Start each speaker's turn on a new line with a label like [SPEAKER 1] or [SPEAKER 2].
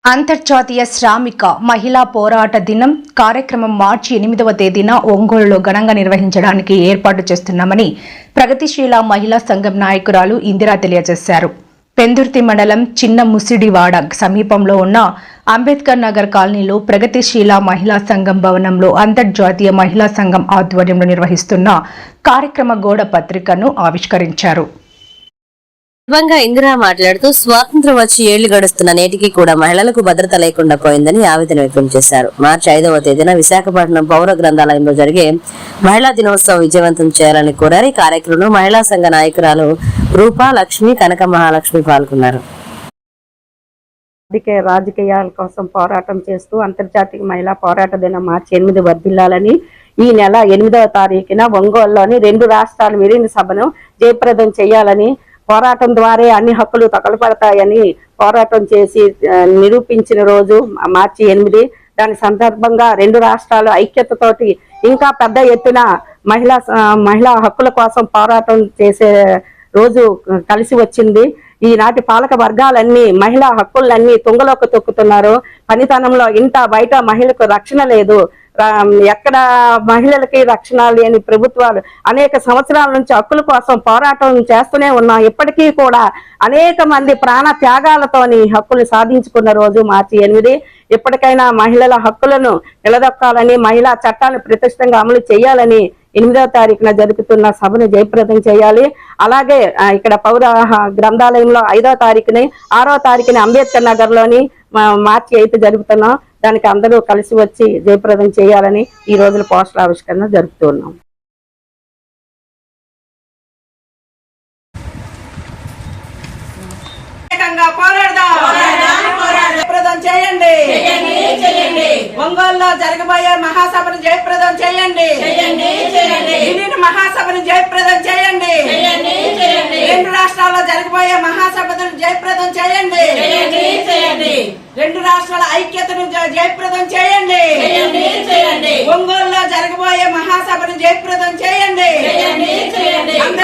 [SPEAKER 1] అంతర్జాతీయ శ్రామిక మహిళా పోరాట దినం కార్యక్రమం మార్చి 8వ తేదీన ఒంగోలులో ఘనంగా నిర్వహించడానికి ఏర్పాటు చేస్తున్నామని ప్రగతిశీల మహిళా సంఘం నాయకురాలు ఇందిరా తెలియజేశారు. పెందుర్తి మండలం చిన్న ముసిడివాడ సమీపంలో ఉన్న అంబేద్కర్ నగర్ కాలనీలో ప్రగతిశీల మహిళా సంఘం భవనంలో అంతర్జాతీయ మహిళా సంఘం ఆధ్వర్యంలో నిర్వహిస్తున్న కార్యక్రమ గోడ పత్రికను ఆవిష్కరించారు.
[SPEAKER 2] ఇందిరా మాట్లాడుతూ స్వాతంత్ర్యం వచ్చి ఏళ్లు గడుస్తున్న నేటికి కూడా మహిళలకు భద్రత లేకుండా పోయిందని ఆవేదన వ్యక్తం చేశారు. మార్చి 5వ తేదీన విశాఖపట్నం పౌర గ్రంథాలయంలో జరిగే మహిళా దినోత్సవం విజయవంతం చేయాలని కోరారు. ఈ కార్యక్రమంలో మహిళా సంఘ నాయకురాలు రూపా, లక్ష్మి, కనక మహాలక్ష్మి పాల్గొన్నారు.
[SPEAKER 3] రాజకీయాల కోసం పోరాటం చేస్తూ అంతర్జాతీయ మహిళా పోరాట దినం మార్చి 8 వర్ధిల్లాలని ఈ నెల 8వ తారీఖున ఒంగోలులోని 2 రాష్ట్రాల విలీన సభను జయప్రదం చేయాలని, పోరాటం ద్వారా అన్ని హక్కులు తగలపడతాయని పోరాటం చేసి నిరూపించిన రోజు మార్చి 8. దాని సందర్భంగా 2 రాష్ట్రాలు ఐక్యతతోటి ఇంకా పెద్ద ఎత్తున మహిళా హక్కుల కోసం పోరాటం చేసే రోజు కలిసి వచ్చింది. ఈనాటి పాలక వర్గాలన్నీ మహిళా హక్కులన్నీ తుంగలోకి తొక్కుతున్నారు. పనితనంలో ఇంట బయట మహిళకు రక్షణ లేదు. ఎక్కడ మహిళలకి రక్షణ లేని ప్రభుత్వాలు అనేక సంవత్సరాల నుంచి హక్కుల కోసం పోరాటం చేస్తూనే ఉన్నాం. ఇప్పటికీ కూడా అనేక మంది ప్రాణ త్యాగాలతోని హక్కులు సాధించుకున్న రోజు మార్చి 8. ఇప్పటికైనా మహిళల హక్కులను నిలదొక్కాలని, మహిళా చట్టాలను ప్రతిష్టంగా అమలు చేయాలని 8వ తారీఖున జరుగుతున్న సభను జయప్రదం చేయాలి. అలాగే ఇక్కడ పౌర గ్రంథాలయంలో 5వ తారీఖుని, 6వ తారీఖుని అంబేద్కర్ నగర్ లోని మార్చి 8 జరుపుతున్నాం. దానికి అందరూ కలిసి వచ్చి జయప్రదం చేయాలని ఈ రోజుల పోస్టల్ ఆవిష్కరణ జరుపుతున్నాం.
[SPEAKER 4] ఒంగోలులో జరగబోయే మహాసభను జయప్రదం చేయండి. విలీన మహాసభను జయప్రదం చేయండి. 2 రాష్ట్రాల్లో జరగబోయే మహాసభను జయప్రదం చేయండి. 2 రాష్ట్రాల ఐక్యతను జయప్రదం చేయండి. ఒంగోలులో జరగబోయే మహాసభను జయప్రదం చేయండి.